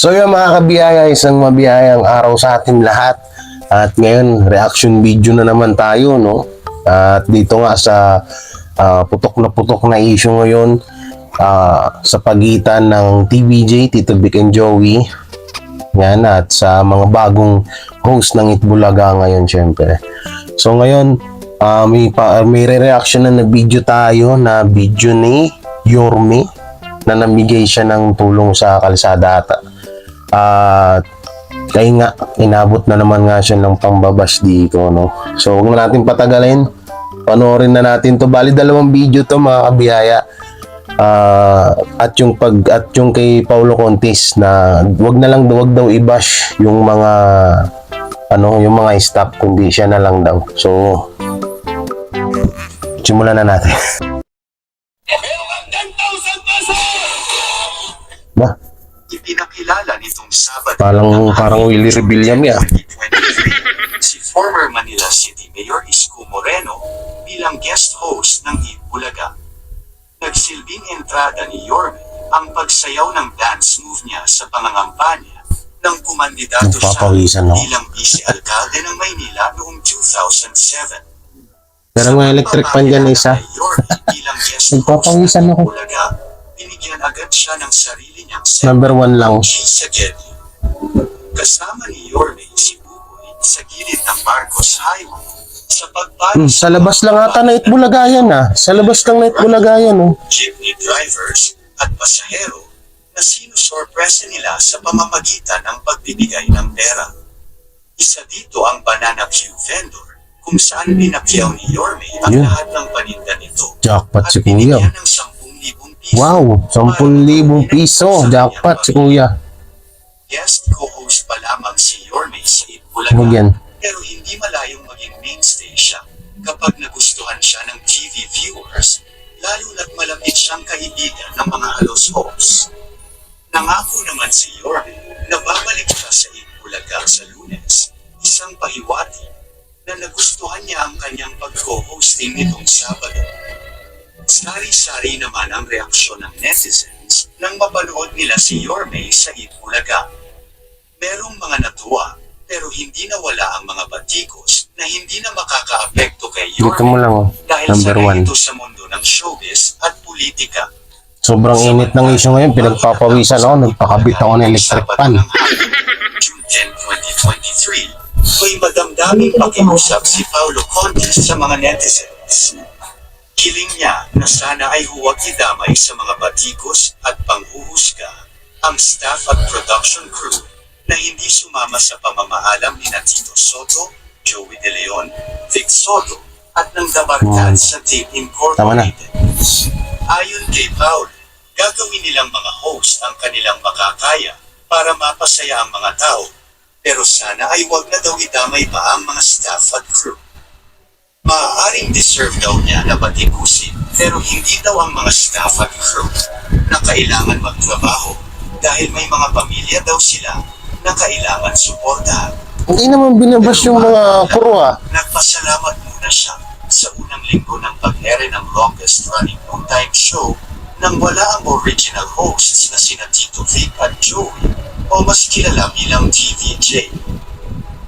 So yung mga kabiyaya, isang mabiyayang araw sa atin lahat. At ngayon, reaction video na naman tayo, no? At dito nga sa putok na issue ngayon sa pagitan ng TVJ, Tito Vic and Joey. Yan, at sa mga bagong host ng Itbulaga ngayon, syempre. So ngayon, may re-reaction na video tayo na video ni Yorme na namigay siya ng tulong sa kalsada ata. At kaya nga, inabot na naman nga siya ng pambabash dito, no? So, huwag na natin patagalin. Panoorin na natin to. Bali, dalawang video to, mga kabiyaya. At yung kay Paulo Contis na wag daw i-bash yung mga yung mga staff, kundi siya na lang daw. So, simulan na natin. Ba? Ipinakilala nitong Sabado Parang Willie Rebellion ya. si former Manila City Mayor Isko Moreno bilang guest host ng Itbulaga. Nagsilbing entrada ni Yorme ang pagsayaw ng dance move niya sa pangangampanya ng kumandidato siya bilang vice-alkalde ng Maynila noong 2007. Pero may electric pan dyan isa. Nagpapawisan ako. Binigyan agad siya ng sarili niyang Number 1 lang. sa Gedli. Kasama ni Yorme si Buboy sa gilid ng Marcos Highway sa pagpapalagay Sa labas lang ata na Itbulaga yan Sa labas lang na Itbulaga yan jeepney drivers at pasahero na sinusorpresa nila sa pamamagitan ng pagbibigay ng pera. Isa dito ang banana queue vendor kung saan pinakyaw ni Yorme ang lahat ng paninda nito. Jackpot si at Kuya. binigyan ng 10,000 piso. Wow, 10,000 piso. Jackpot si Kuya. Guest co-host pa lamang si Yorme sa Itbulaga. Huwag yan. Pero hindi malayong maging mainstay siya kapag nagustuhan siya ng TV viewers, lalo na't malapit siyang kaibigan ng mga halos hosts. Nangako naman si Yorme na babalik siya sa Itbulaga sa Lunes, isang pahiwati na nagustuhan niya ang kanyang pag-co-hosting nitong Sabado. Sari-sari naman ang reaksyon ng netizens nang mapanood nila si Yorme sa Itbulaga. Merong mga natuwa, pero hindi nawala ang mga batikos na hindi na makakaapekto kay Dito mo Yorme lang dahil Number sanay 1. ito sa mundo ng showbiz at politika. Sobrang init ng issue ngayon. Pinagpapawisan ako. Nagpakabit ako ng electric pan. June 10, 2023, may madamdaming pakiusap si Paulo Contis sa mga netizens. Hiling niya na sana ay huwag idamay sa mga batikos at panghuhusga ang staff at production crew na hindi sumama sa pamamaalam ni Tito Soto, Joey De Leon, Vic Soto, at ng Dabarkad sa Tape Incorporated. Ayon kay Paul, gagawin nilang mga host ang kanilang makakaya para mapasaya ang mga tao, pero sana ay wag na daw idamay pa ang mga staff at crew. Maaaring deserve daw niya na batikusin, pero hindi daw ang mga staff at crew na kailangan magtrabaho dahil may mga pamilya daw sila na kailangan suportahan. Hindi naman binabas yung mga crew Nagpasalamat muna siya sa unang linggo ng pag-ere ng longest running noontime show nang wala ang original hosts na sina Tito Vic at Joey o mas kilala bilang TVJ.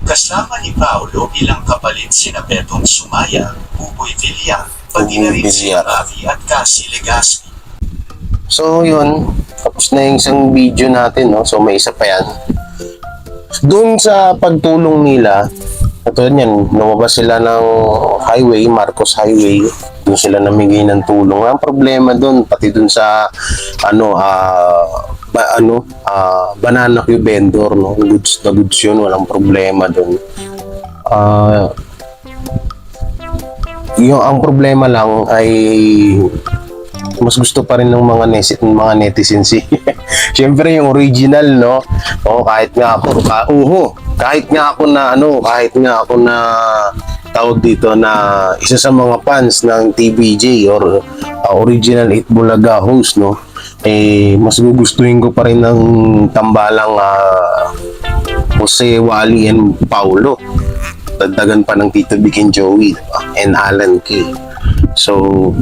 Kasama ni Paulo bilang kapalit sina Betong Sumaya, Buboy Villar, pati na rin si Ravi at Cassie Legaspi. So yun, tapos na yung isang video natin, so may isa pa yan. Doon sa pagtulong nila, ito yan, lumabas sila ng highway, Marcos Highway, doon sila namigay ng tulong. Ang problema doon, pati doon sa banana queue vendor, goods na goods yun, walang problema doon. Yung ang problema lang ay mas gusto pa rin ng mga netizens Siyempre yung original, kahit nga ako na tawag dito na isa sa mga fans ng TVJ or original Itbulaga host, mas gugustuhin ko pa rin ng tambalang Jose, Wally and Paulo. Dagdagan pa ng Tito Vic and Joey, and Alan K. So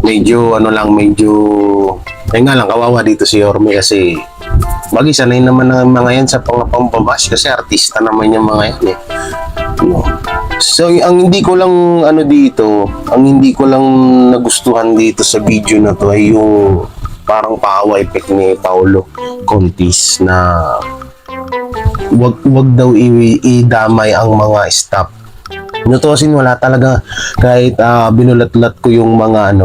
medyo ayun nga lang, kawawa dito si Yorme kasi Bagay, sanay naman ng mga yan sa pambabash kasi artista naman yung mga yan eh. No. So, ang hindi ko lang ang hindi ko lang nagustuhan dito sa video na to ay yung parang paawa effect ni Paolo Contis na wag daw idamay ang mga staff. Nutusin wala talaga kahit binulat-lat ko yung mga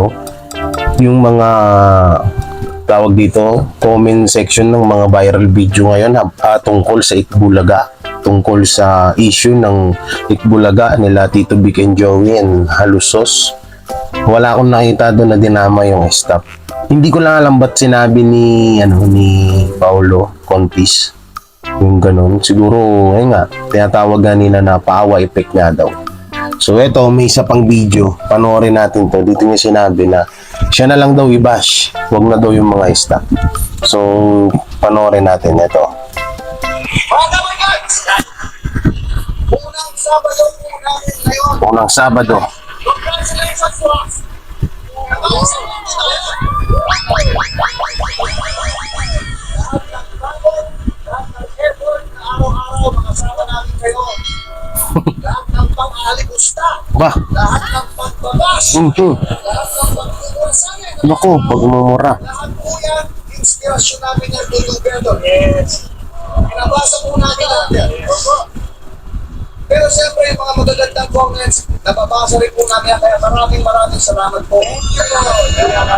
yung mga tawag dito, comment section ng mga viral video ngayon tungkol sa Itbulaga, tungkol sa issue ng Itbulaga nila Tito Vic and Joey and Halusos. Wala akong nakita doon na dinama yung staff. Hindi ko lang alam ba't sinabi ni Paolo Contis yung ganun. Siguro, ayun nga, tinatawag nila na paawa effect nga daw. So, eto, may isa pang video. Panoorin natin to. Dito niya sinabi na siya na lang daw i-bash. Huwag na daw yung mga staff. So, panoorin natin. Ito. Mga guys! Unang Sabado po namin ngayon. Unang Sabado. Congratulations to us! Lahat ng effort na araw-araw makasama namin kayo. Lahat ng pang-alimusta. Ba? Lahat ng pagbabas. Lahat ng pagtutulong sa amin. Naku, pagmumura. Lahat po yan, inspirasyon namin yan to do better. Yes. Pinabasa po namin lahat yan. Opo. Pero siyempre, yung mga magagandang comments, nababasa rin po namin yan. Kaya maraming salamat po.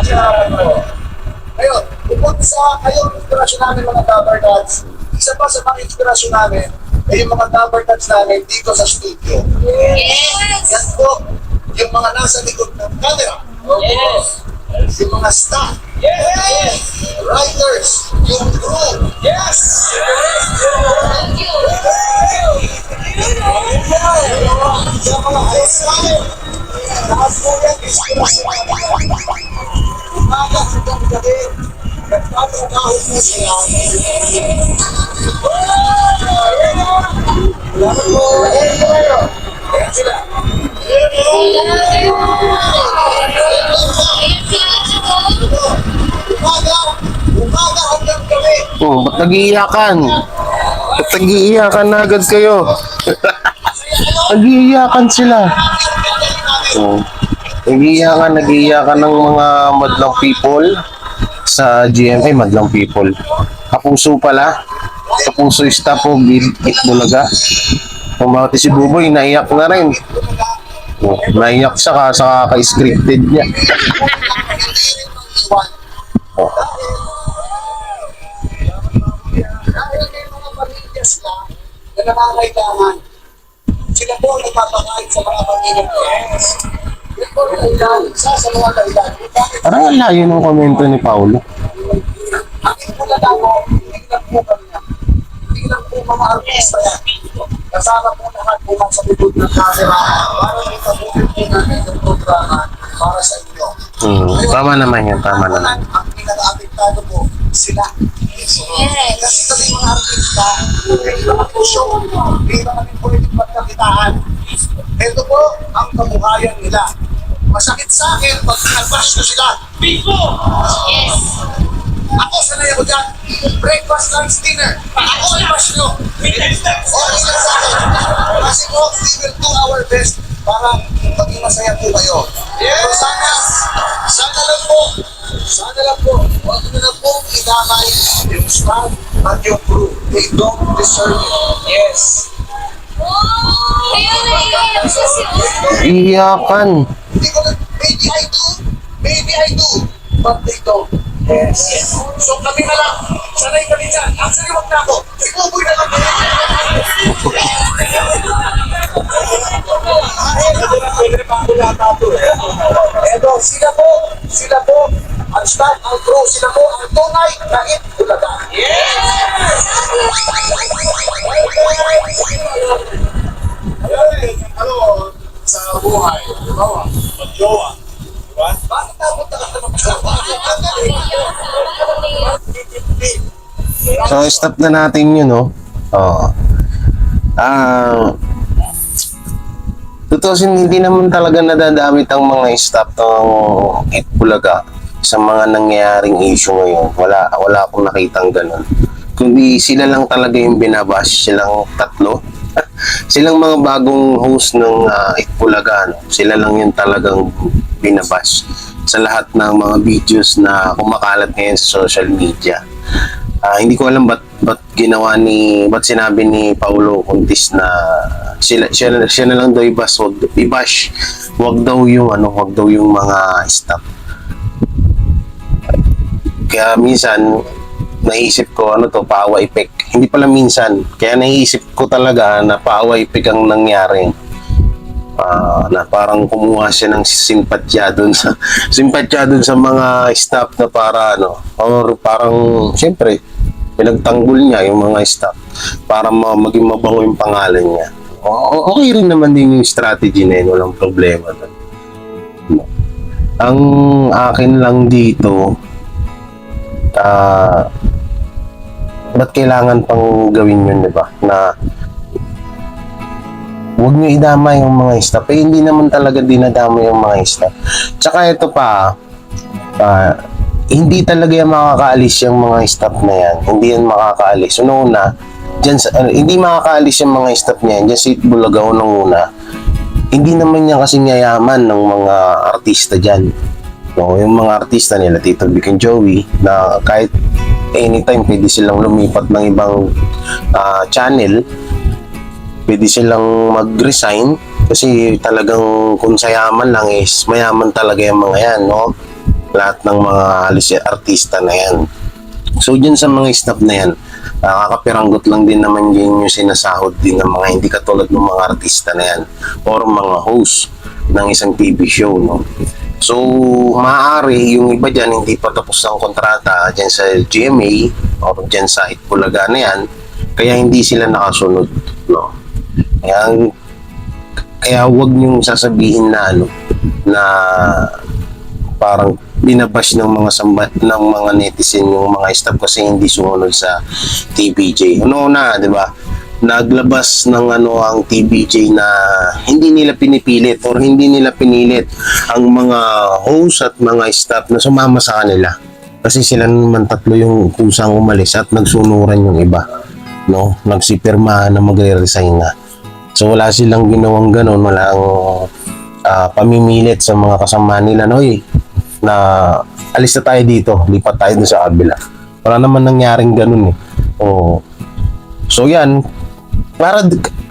Salamat po. Ngayon, bukod sa kayong inspirasyon namin mga Dabber Cats, isa pa sa mga inspirasyon namin ay yung mga Dabber Cats namin dito sa studio. Yes! Yan po, yung mga nasa likod ng camera. Yes! Yung mga staff. Yes! Writers. Yung crew. Yes! Thank you! Yung mga ayos namin. Lahat po yan, inspirasyon namin. Umaga hanggang gabi. Nagtatrabaho po sila. Salamat po. Ayan sila. Umaga hanggang gabi. Oh, ba't nag-iiyakan? Ba't nag-iiyakan na agad kayo? Nag-iiyakan sila. Oh, nag-iiyakan ng mga madlang people sa GMA, madlang people. Kapuso pala. Kapuso staff of Itbulaga. Pumati si Buboy, naiyak na rin. Oh, naiyak siya sa kaka-scripted niya. Oh. Dahil may mga pamilya sila na nangangailangan, sila po ang nagpapakain sa mga pamilya ko. Yan po ang dahilan, isa sa mga dahilan. Bakit Parang ang layo ng komento ni Paolo. ang Itbulaga mo, hindi lang po kami na. Hindi lang po mga artista yan. Kasama po lahat po sa likod ng camera para itabuhin po namin yung programa para sa inyo. Tama naman yan, tama naman. Ang pinaka-apektado po, sila. Yes! Kasi kami mga artista, hindi ba ang show, hindi ba kami pwedeng magkakitaan. Ito po ang kabuhayan nila. Masakit sa akin pag nag-bash ko sila. Yes! Ako, sanay ako dyan. Breakfast, lunch, dinner. Ako ang bash nyo. Okay lang sa akin. Kasi po, we will do our best para maging masaya po kayo. So sana lang po, huwag nyo na po idamay yung staff at yung crew. They don't deserve it. Yes. Kaya naiiyak siya si Oscar. Iyakan. Hindi ko na, maybe I do, but they don't. Yes. So kami na lang, sanay kami dyan. Actually, wag na ako. Si Kuboy na lang. Edo, sila po, ang staff, ang crew, sila po, ang tunay na Itbulaga. Ano, sa buhay, di ba? Mag-jowa. Diba? Bakit napunta ka sa mag-jowa? So, stop na natin yun, no? Oo. Tutusin, hindi naman talaga nadadamit ang mga staff ng Itbulaga sa mga nangyayaring issue ngayon. Wala akong nakitang ganun. kundi sila lang talaga yung binabash, silang tatlo. Silang mga bagong host ng Itbulaga, no? Sila lang yung talagang binabash sa lahat ng mga videos na kumakalat ngayon sa social media. Hindi ko alam ba't sinabi ni Paulo Contis na siya na lang daw i-bash, wag daw yung mga staff. Kaya minsan naisip ko paawa effect. Hindi pala minsan, kaya naisip ko talaga na paawa effect ang nangyari. Na parang kumuha siya ng simpatya dun sa mga staff na para or parang siyempre pinagtanggol niya yung mga staff para maging mabango yung pangalan niya. Okay rin naman din yung strategy na yun, walang problema dun. Ang akin lang dito, ba't kailangan pang gawin yun, di ba? Na huwag nyo idama yung mga staff. Hindi naman talaga dinadama yung mga staff. Tsaka ito pa, hindi talaga yan makakaalis yung mga staff na yan. Hindi yan makakaalis. Una, hindi makakaalis yung mga staff niya yan. Diyan sa Itbulaga, unang-una. Hindi naman yan kasi yayaman ng mga artista dyan. No, yung mga artista nila, Tito Vic and Joey, na kahit anytime pwede silang lumipat ng ibang channel, pwede silang mag-resign kasi talagang kung sayaman lang is mayaman talaga yung mga yan, no? Lahat ng mga artista na yan. So dyan sa mga staff na yan, kakapiranggot lang din naman yun yung sinasahod din ng mga hindi katulad ng mga artista na yan or mga host ng isang TV show, no? So maaari yung iba dyan hindi pa tapos ang kontrata dyan sa GMA or dyan sa Itbulaga na yan, kaya hindi sila nakasunod, no? Kaya wag niyong sasabihin na na parang binabash ng mga ng mga netizen yung mga staff kasi hindi sumunod sa TVJ. Una, 'di ba? Naglabas ng ang TVJ na hindi nila pinipilit or hindi nila pinilit ang mga host at mga staff na sumama sa kanila. Kasi sila naman tatlo yung kusang umalis at nagsunuran yung iba, no? Nagsipirma na magre-resign na. So wala silang ginawang ganun, walang pamimilit sa mga kasama nila, no? Na alis na tayo dito, lipat tayo doon sa kabila. Wala naman nangyaring ganun So yan,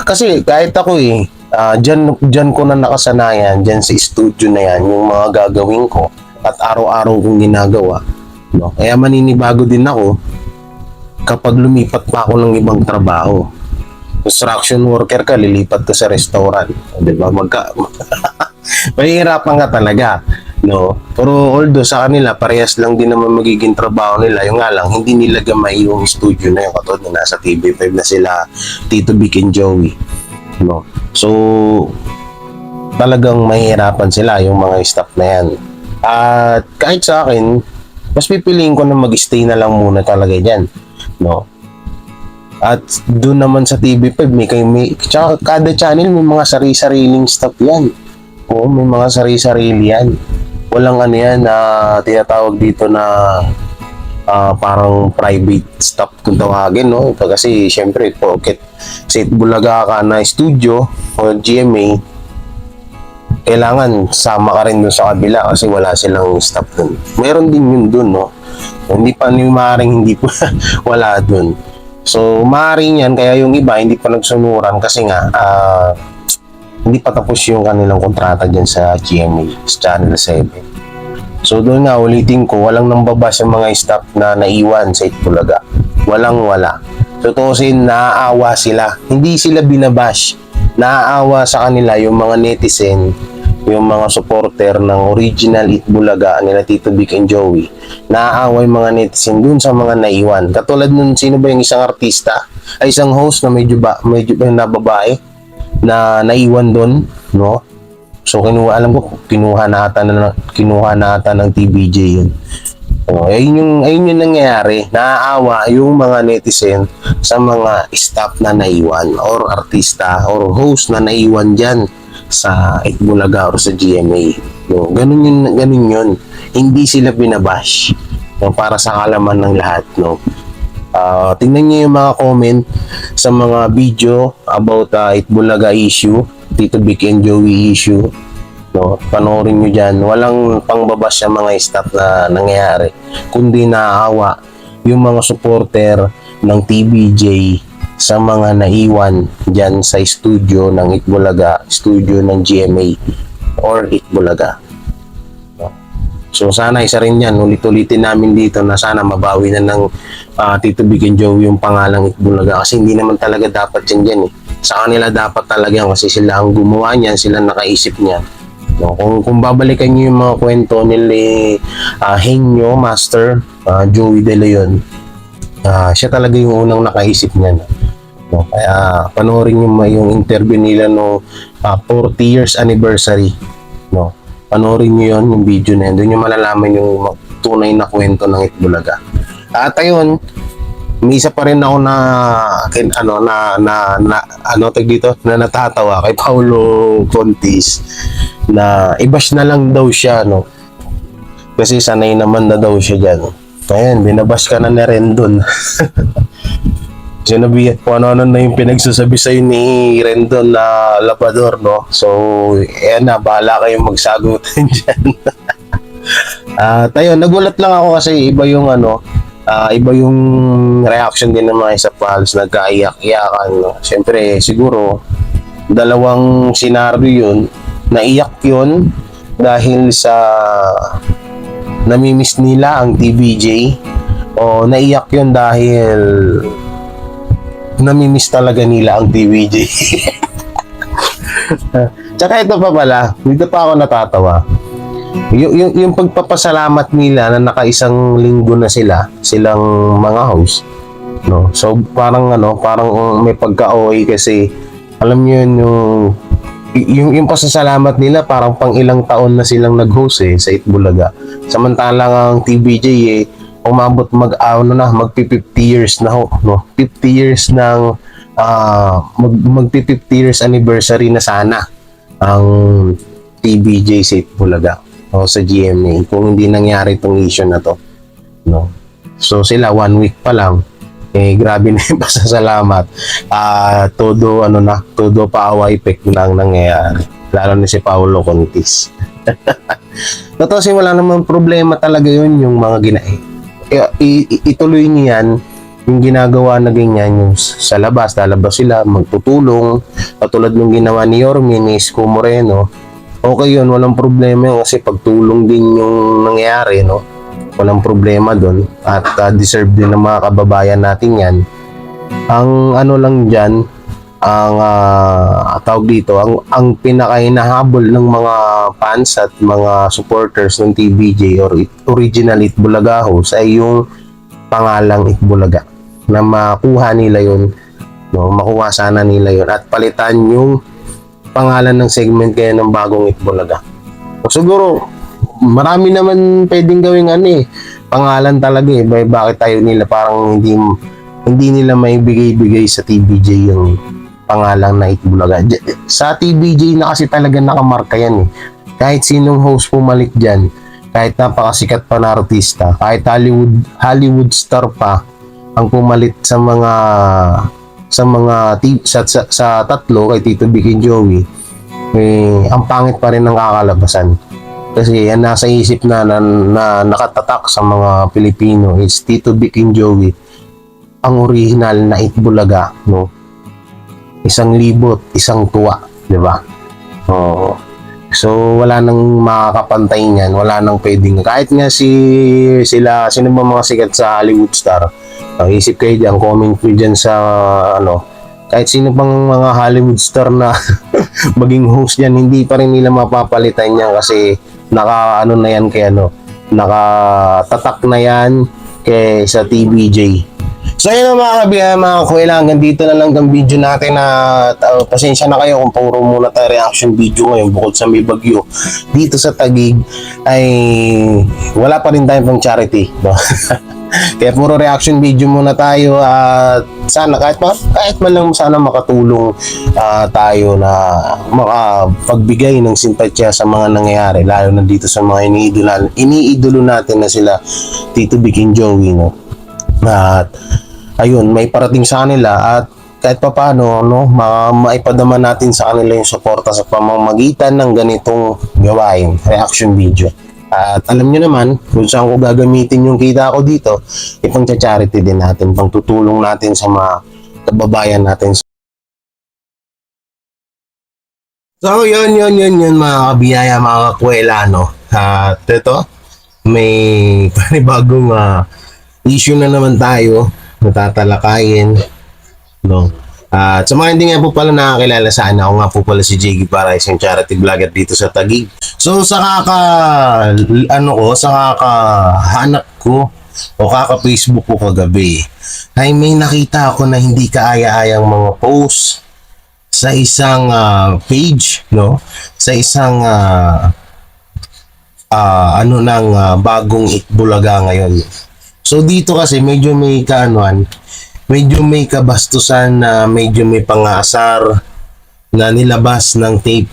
kasi kahit ako dyan ko na nakasanayan, dyan sa studio na yan, yung mga gagawin ko at araw-araw kong ginagawa, no? Kaya maninibago din ako kapag lumipat pa ako ng ibang trabaho. Construction worker ka, lilipat ka sa restaurant, di ba? Mahihirapan ka talaga, no? Pero although sa kanila parehas lang din naman magiging trabaho nila, yung nga lang hindi nila gamay yung studio na yung katulad na nasa TV5 na sila Tito Vic and Joey, no? So talagang mahihirapan sila yung mga staff na yan. At kahit sa akin, mas pipiliin ko na mag-stay na lang muna talaga dyan, no? At doon naman sa TV5 tsaka kada channel may mga sari-sariling staff yan. May mga sari-sarili yan. Walang yan na tinatawag dito na parang private staff kung tawagin, no? Kasi syempre porket sa Itbulaga ka na studio o GMA, kailangan sama ka rin doon sa kabila kasi wala silang staff doon. Meron din yun doon, no? Hindi pa maaaring hindi pa wala doon. So maaaring yan, kaya yung iba hindi pa nagsunuran kasi nga hindi pa tapos yung kanilang kontrata dyan sa GMA, sa Channel 7. So doon nga, ulitin ko, walang nambabas yung mga staff na naiwan sa Itbulaga. Wala. So tuusin, naaawa sila. Hindi sila binabash. Naaawa sa kanila yung mga netizen, yung mga supporter ng original Itbulaga nila Tito Vic and Joey. Naaawa yung mga netizen dun sa mga naiwan. Katulad nun, sino ba yung isang artista? Ay isang host na medyo na babae na naiwan doon, no? So alam ko kinuha na ata ng TVJ yun. Ayun yung nangyayari. Naaawa yung mga netizen sa mga staff na naiwan or artista or host na naiwan dyan sa Itbulaga or sa GMA. No, ganun yun. Hindi sila binabash. No, para sa kalaman ng lahat, no. Tingnan niyo yung mga comment sa mga video about Itbulaga issue, Tito Vic and Joey issue. No, panoorin nyo dyan. Walang pangbabas sa mga staff na nangyayari, kundi naaawa yung mga supporter ng TBJ sa mga naiwan dyan sa studio ng Itbulaga, studio ng GMA or Itbulaga. No? So sana isa rin yan, ulit-ulitin namin dito na sana mabawi na ng Tito Vic and Joey yung pangalang Itbulaga, kasi hindi naman talaga dapat yan dyan eh. Sa kanila dapat talaga yan kasi sila ang gumawa niyan, sila nakaisip niyan. No, kung babalikan niyo yung mga kwento nila Henyo Master, Joey De Leon, siya talaga yung unang nakaisip niyan. No, kaya panoorin niyo yung interview nila no 40 years anniversary. No, panoorin niyo yung video na yun. Doon niyo malalaman yung tunay na kwento ng Itbulaga. At ayun, may isa pa rin ako na natatawa kay Paulo Contis, na i-bash na lang daw siya, no, kasi sanay naman na daw siya dyan. Ayan, binabash ka na rin dun. Sinabi kung ano na yung pinagsasabi sa'yo ni Rendon na Labrador, no? So, ayan na, bahala kayong magsagutan dyan. At ayun, nagulat lang ako kasi iba yung iba yung reaction din ng mga isa pals, nagkaiyak-iyakan, no? Siyempre, siguro, dalawang senaryo yun. Naiyak yun dahil sa namimiss nila ang TBJ, o naiyak yun dahil namimiss talaga nila ang TBJ. Tsaka ito pa pala, dito pa ako natatawa. Yung pagpapasalamat nila na nakaisang linggo na silang mga host, no? So parang may pagka-OA kasi alam niyo yung pasasalamat nila parang pang ilang taon na silang nag-host sa Itbulaga. Samantalang ang TBJ umabot mag 50 years na ho, no? 50 years ng mag-50 years anniversary na sana ang TBJ sa Itbulaga o sa GMA kung hindi nangyari itong issue na to, no? So sila 1 week pa lang grabe na yung pasasalamat. Todo paawa effect lang nangyayari, lalo na si Paulo Contis. Totoo kasi wala namang problema talaga yun, yung mga ituloy niyan yung ginagawa na ganyan, yung sa labas, lalabas sila, magtutulong, katulad ng ginawa ni Yorme, ni Isko Moreno. Okay yun, walang problema yun kasi pagtulong din yung nangyayari, no? Walang problema doon at deserve din ng mga kababayan natin yan. Ang lang dyan, ang tawag dito, ang pinakainahabol ng mga fans at mga supporters ng TBJ or original Itbulaga host ay yung pangalang Itbulaga, na makuha nila yun, no? Makuha sana nila yun at palitan yung pangalan ng segment kaya ng bagong Itbulaga. O siguro marami naman pwedeng gawing pangalan talaga bakit tayo nila parang hindi nila may bigay sa TBJ yung pangalan na Itbulaga. Sa TBJ na kasi talaga nakamarka yan kahit sinong host pumalit dyan, kahit napakasikat pa na artista, kahit Hollywood star pa ang pumalit sa tatlo kay Tito Vic and Joey, ang pangit pa rin ng kakalabasan. Kasi yan nasa isip na nakatatak sa mga Pilipino is Tito Vic and Joey ang original na Itbulaga, no? Isang libot, isang tuwa, di ba? So wala nang makakapantay niyan, wala nang pwedeng kahit nga sino ba mga sikat sa Hollywood star. Isip kayo diyan, comment nyo diyan sa kahit sino pang mga Hollywood star na maging host yan, hindi pa rin nila mapapalitan yan kasi nakatatak na yan sa TBJ. So yun mga kabiyan, mga kuwela, hanggang dito na lang ang video natin pasensya na kayo kung puro muna tayo reaction video ngayon bukod sa may bagyo dito sa Taguig ay wala pa rin tayo pang charity, no? Kaya puro reaction video muna tayo at sana kahit man lang sana makatulong tayo na makapagbigay ng simpatya sa mga nangyayari, lalo na dito sa mga iniidolo natin na sila Tito Vic and Joey, no? At ayun, may parating sa kanila at kahit pa paano, no, maipadama natin sa kanila yung suporta sa pamamagitan ng ganitong gawain, reaction video. At alam nyo naman, kung saan ko gagamitin yung kita ko dito, ipang charity din natin, pang tutulong natin sa mga kababayan natin. So, yun, mga kabiyaya, mga kakwela, no? At ito, may panibagong issue na naman tayo na tatalakayin, no? At sa mga hindi nga po pala nakakilala sa akin, ako nga po pala si Jiggy Para, isang charity vlogger dito sa Taguig. So, sa kakahanap ko o kaka-Facebook ko kagabi, ay may nakita ako na hindi kaaya-ayang mga post sa isang page, no? Sa isang bagong Itbulaga ngayon. So dito kasi medyo may medyo may kabastusan na medyo may pangasar na nilabas ng tape,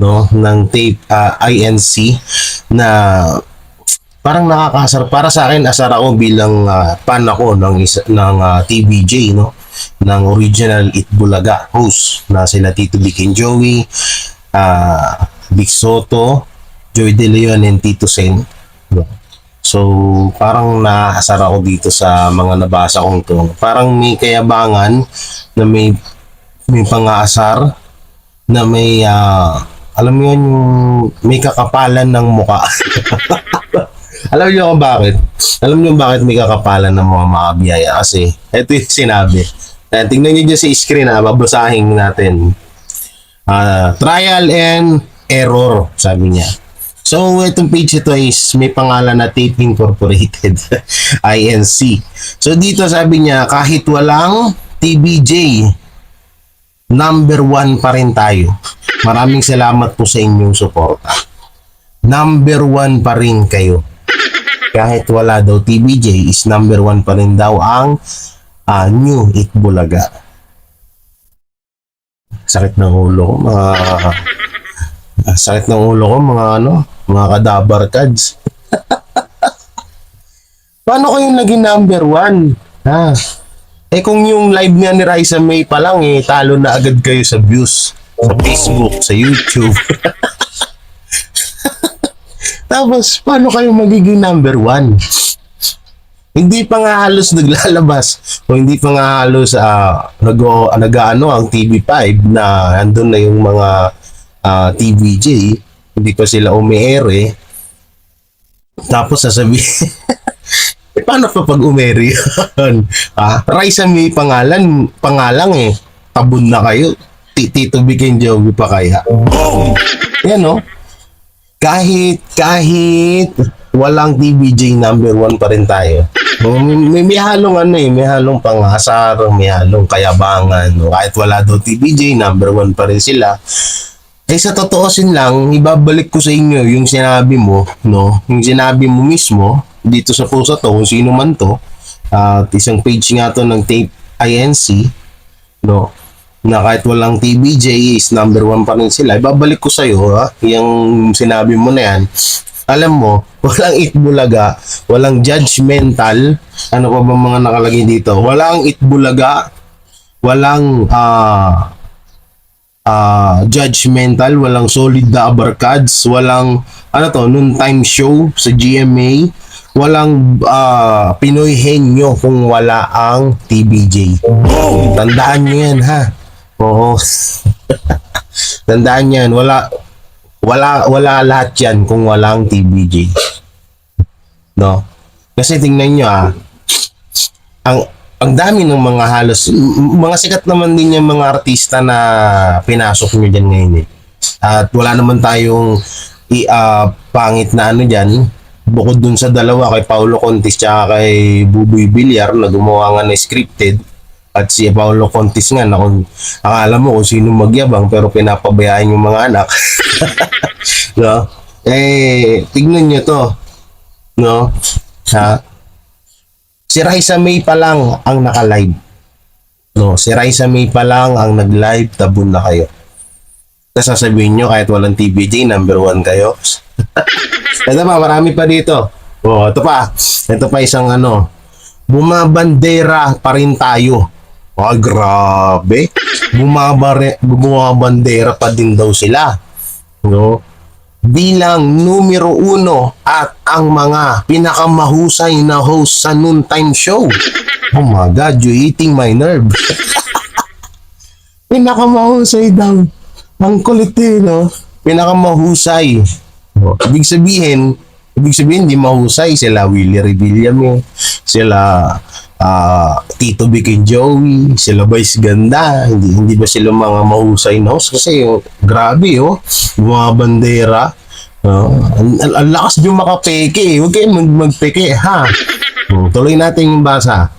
no? Ng tape INC na parang nakakasar. Para sa akin, asar ako bilang fan ako ng TVJ, no? Ng original Itbulaga host na sila Tito Vic and Joey, Vic Soto, Joy De Leon, and Tito Sen, no? So, parang naasar ako dito sa mga nabasa kong to. Parang may kayabangan na may pangasar na may, alam mo yun, may kakapalan ng muka. Alam niyo kung bakit? Alam niyo bakit may kakapalan ng mga biyaya? Kasi, ito yung sinabi. Tingnan niyo dyan sa screen, babasahin natin. Trial and error, sabi niya. So, itong page ito is may pangalan na Tape Incorporated, INC. So, dito sabi niya, kahit walang TBJ, number 1 pa rin tayo. Maraming salamat po sa inyong suporta. Number 1 pa rin kayo. Kahit wala daw TBJ, is number 1 pa rin daw ang New Itbulaga. Sakit ng ulo ko, sakit ng ulo ko, mga kadabar kads. Paano kayo naging number 1? Kung yung live niya ni Raisa May pa lang, talo na agad kayo sa views. Sa Facebook, sa YouTube. Tapos, paano kayo magiging number 1? Hindi pa nga halos naglalabas o hindi pa nga halos nag-ano ang TV5 na andun na yung mga TVJ, hindi pa sila umi-air. Tapos sasabihin paano pa pag umi-air yun? Raisa May pangalang tabon na kayo. Tito Vic and Joey pa kaya. Boom! Yan, no? Kahit walang TVJ, number 1 pa rin tayo. May halong may halong pangasar, may halong kayabangan. No? Kahit wala daw TVJ, number 1 pa rin sila. Sa totoosin lang, ibabalik ko sa inyo yung sinabi mo, no? Yung sinabi mo mismo dito sa post to, kung sino man to, isang page nga to ng Tape INC, no? Na kahit walang TBJ is number 1 pa rin sila. Ibabalik ko sa iyo yung sinabi mo na yan. Alam mo, walang Itbulaga, walang judgmental. Ano pa ba mga nakalagay dito? Walang Itbulaga, walang judgmental, walang solid na abarkads, walang noon time show sa GMA, walang Pinoy Henyo kung wala ang TBJ. Tandaan nyo yan, ha? Oo. Tandaan yan, wala lahat yan kung walang TBJ. No? Kasi tingnan nyo, ang dami ng mga halos, mga sikat naman din yung mga artista na pinasok nyo dyan ngayon. At wala naman tayong pangit na dyan, bukod dun sa dalawa, kay Paulo Contis tsaka kay Buboy Villar na gumawa nga na scripted. At si Paulo Contis nga, akala mo kung sino magyabang pero pinapabayaan yung mga anak. No? Tignan nyo to. No? Si Raisa May pa lang ang naka-live. No, si Raisa May pa lang ang nag-live, tabon na kayo. Tapos sasabihin nyo, kahit walang TBJ, number 1 kayo. Ito pa, marami pa dito. Ito pa isang bumabandera pa rin tayo. Ay, grabe. Bumabandera pa din daw sila. No? Bilang numero 1 at ang mga pinakamahusay na host sa noontime show. Oh my God, you're eating my nerve. Pinakamahusay daw. Ang kulit eh, no? Pinakamahusay. Oh, ibig sabihin, di mahusay. Sila Willie Revillame, sila Tito Vic and Joey, sila Vice Ganda. Hindi ba sila mga mahusay na host? Kasi grabe, mga bandera. Ang lakas nyo makapeke. Huwag kayong magpeke, ha? Tuloy natin yung basa.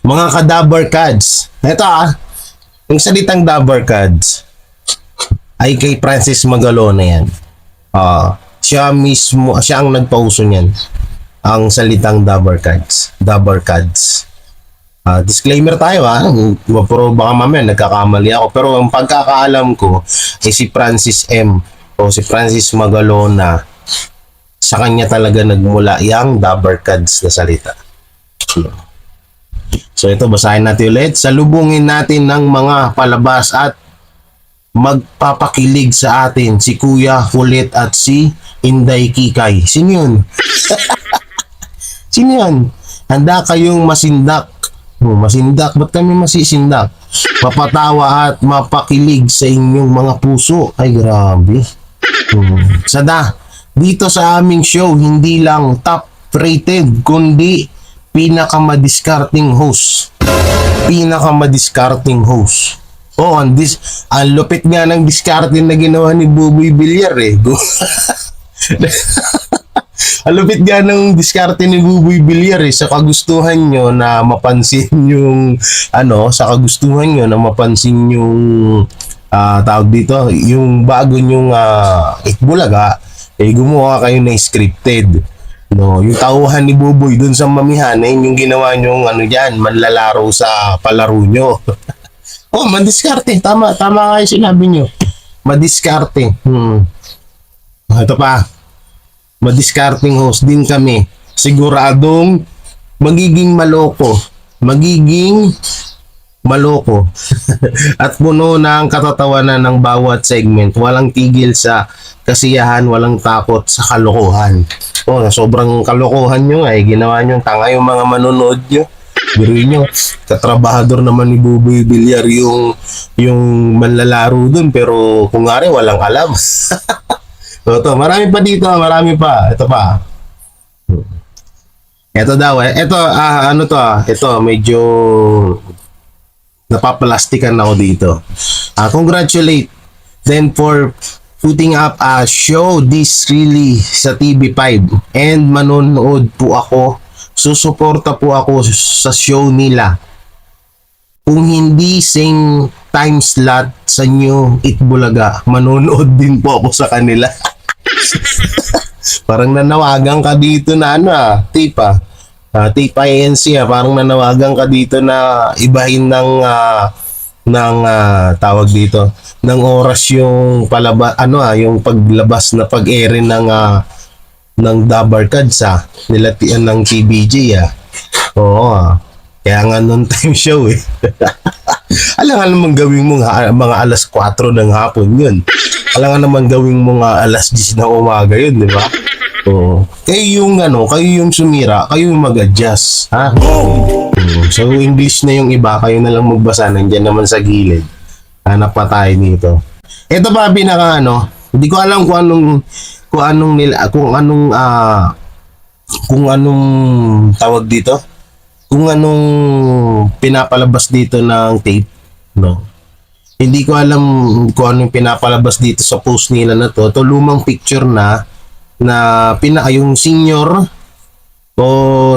Mga ka-Dabber Cards. Ito yung salitang Dabber Cards ay kay Francis Magalona yan. Siya ang nagpauso niyan. Ang salitang Dabber Cards. Dabber Cards. Disclaimer tayo, pero baka mamaya nagkakamali ako. Pero ang pagkakaalam ko ay si Francis M. o si Francis Magalona. Sa kanya talaga nagmula yung Dabber Cards na salita. So ito, basahin natin ulit. Salubungin natin ng mga palabas at magpapakilig sa atin si Kuya Kulit at si Inday Kikay. Sino yun? Sino yun? Handa kayong masindak. Masindak? Ba't kami masisindak? Mapatawa at mapakilig sa inyong mga puso. Ay, grabe. Sada, dito sa aming show, hindi lang top rated, kundi pinakamadiskarting host. Pinakamadiskarting host. Ang lupit nga ng diskarte na ginawa ni Buboy Villar eh. Ang lupit nga ng diskarte ni Buboy Villar eh. Sa kagustuhan nyo na mapansin yung tawag dito, yung bago nyong Itbulaga, gumawa kayo na scripted. No, yung tauhan ni Buboy dun sa mamihan, yung ginawa nyong manlalaro sa palaro nyo. Madiskarte. Tama kayo sinabi nyo. Madiskarte. Ito pa. Madiskarting host din kami. Siguradong magiging maloko. At puno ng katatawanan ng bawat segment. Walang tigil sa kasiyahan, walang takot sa kalokohan. Sobrang kalokohan nyo ginawa nyo tanga yung mga manonood nyo. Biruin nyo, katrabahador naman ni Buboy Villar yung manlalaro dun, pero kung nga rin, walang alam. Marami pa dito, marami pa. Ito pa. Ito daw, ito, medyo napaplastikan ako dito. Congratulate then for putting up a show this really sa TV5 and manonood po ako. Susuporta po ako sa show nila. Kung hindi same time slot sa New Itbulaga, manonood din po ako sa kanila. Parang nanawagan ka dito na Tipa. Tipa ANC, parang nanawagan ka dito na ibahin ng tawag dito, ng oras yung palabas, yung paglabas na pag-air ng Dabber Cards nila ng TBJ kaya nga noon time show alam naman gawin mo mga alas 4 ng hapon yun, alam naman gawin mo alas 10 ng umaga yun, di ba? Kayo yung sumira, kayo yung mag-adjust, so English na yung iba, kayo na lang magbasa, nandyan naman sa gilid, hanap pa tayo dito. Ito pa pinaka hindi ko alam kung anong tawag dito, kung anong pinapalabas dito ng tape, hindi ko alam kung anong pinapalabas dito sa post nila na to lumang picture na yung senior o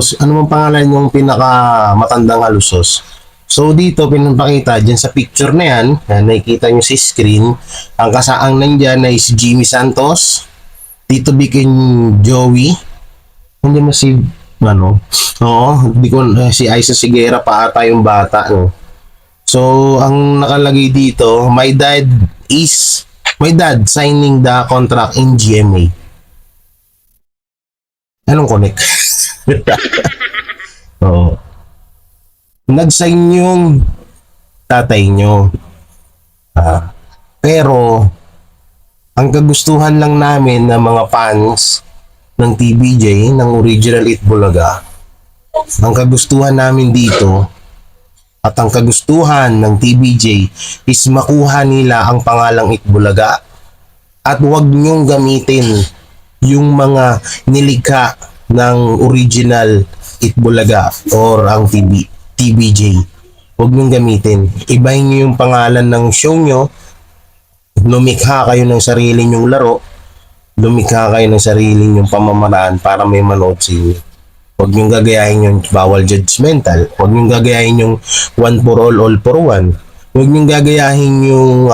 ano mang pangalan yung pinaka matandang halusos. So dito pinapakita dyan sa picture na yan, nakikita nyo si screen, ang kasaang nandyan ay si Jimmy Santos, Tito Vic and Joey, hindi mo si si Aiza Sigera pa ata yung bata, So ang nakalagay dito, my dad signing the contract in GMA. Anong connect? Oo. Nag-sign yung tatay nyo. Pero, ang kagustuhan lang namin ng mga fans ng TBJ, ng Original Itbulaga, ang kagustuhan namin dito at ang kagustuhan ng TBJ is makuha nila ang pangalang Itbulaga at huwag nyong gamitin yung mga nilikha ng Original Itbulaga or ang TBJ. Huwag nyong gamitin. Ibahin nyo yung pangalan ng show nyo. Lumikha kayo ng sarili nyong laro. Lumikha kayo ng sarili nyong pamamaraan para may manood sa inyo. Huwag nyong gagayahin yung bawal judgmental. Huwag nyong gagayahin yung one for all for one. Huwag nyong gagayahin yung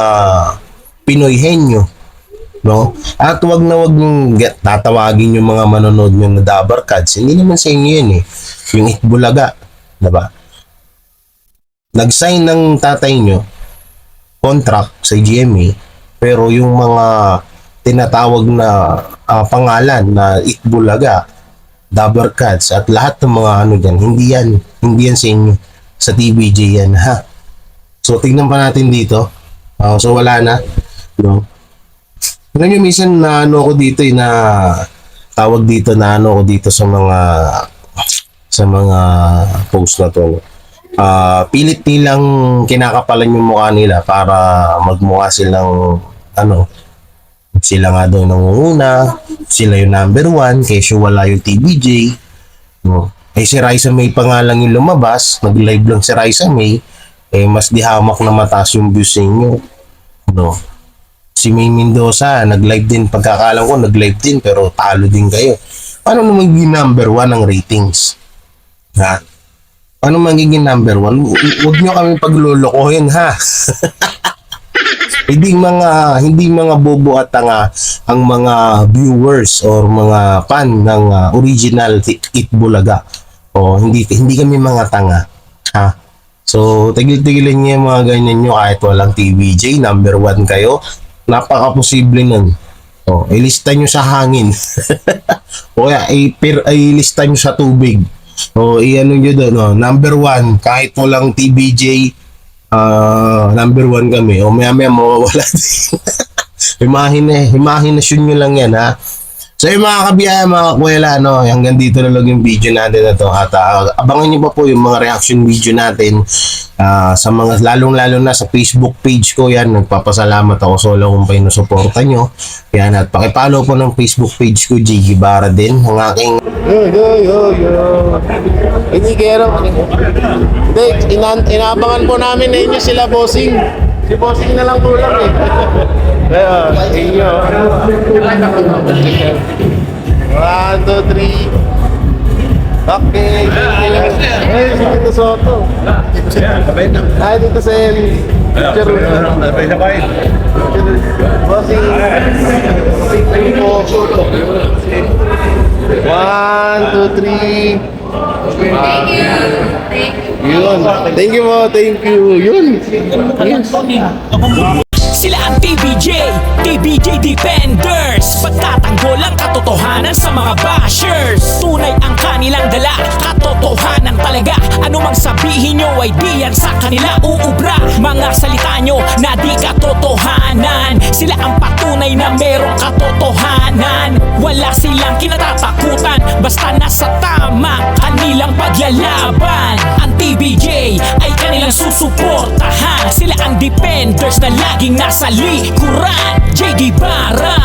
Pinoy henyo. No? At huwag nyong tatawagin yung mga manonood nyo na dabarkads. Hindi naman sa inyo yun eh. Yung Itbulaga. Diba? Nag-sign ng tatay nyo contract sa GMA, pero yung mga tinatawag na pangalan na Itbulaga, Dabarkads at lahat ng mga ano dyan, hindi yan sa inyo, sa TBJ yan, ha. So tignan pa natin dito. So wala na, no. Alam nyo, minsan na ano ko dito na tawag dito na ano ko dito sa mga post na to, no? Pilit nilang kinakapalan yung mukha nila para magmukha silang ano, sila nga daw nangunguna, sila yung number 1, kesyo wala yung TBJ, no? Eh si Raisa May pa nga lang yung lumabas, nag-live lang si Raisa May, eh mas di hamak na mataas yung views sa inyo, no? Si May Mendoza, nag-live din, pagkakalam ko nag-live din pero talo din kayo. Paano naman yung number 1 ang ratings? Ha? Ano magiging number 1? Huwag nyo kami paglolokohin, ha? hindi mga bobo at tanga ang mga viewers or mga fan ng Original Itbulaga. O hindi kami mga tanga, ha? So tigil-tigilan niyo yung mga ganyan nyo kahit walang TVJ, number 1 kayo. Napaka-posible nun. O, ilista nyo sa hangin. O kaya, ilista nyo sa tubig. O, i-ano nyo doon, no? Number 1, kahit walang TBJ, number 1 kami. O, maya-maya mawawala din. Imahinasyon nyo lang yan, ha? So, yung mga kabiyaya, mga kuwela, no? Hanggang dito na lang yung video natin na to. At abangan nyo pa po yung mga reaction video natin sa mga, lalong-lalo na sa Facebook page ko. Yan, nagpapasalamat ako sa wala kung pa yung suporta nyo. Yan, at pakipollow po ng Facebook page ko, J. Guevara din. Ang aking Hindi kero. Hindi, inaabangan po namin na inyo sila, bossing. Si bossing na lang kulang eh. Kaya, inyo. 1, 2, 3. Okay. Eh, si Tito Soto. Ay, Tito Sen. Bossing. Thank you po. 1, 2, 3. Thank you. Yun. Thank you po. Thank you. Yun. Sila ang TBJ Defenders. Pagtatanggol ang katotohanan sa mga bashers. Tunay ang kanilang dala, katotohanan talaga. Ano mang sabihin nyo ay di yan sa kanila uubra. Mga salita nyo na di katotohanan. Sila ang patunay na merong katotohanan. Wala silang kinatatakutan, basta nasa tama kanilang pagyalaban. Ang TBJ ay kanilang susuportahan. Sila ang defenders na laging nasa likuran. J. Guevara.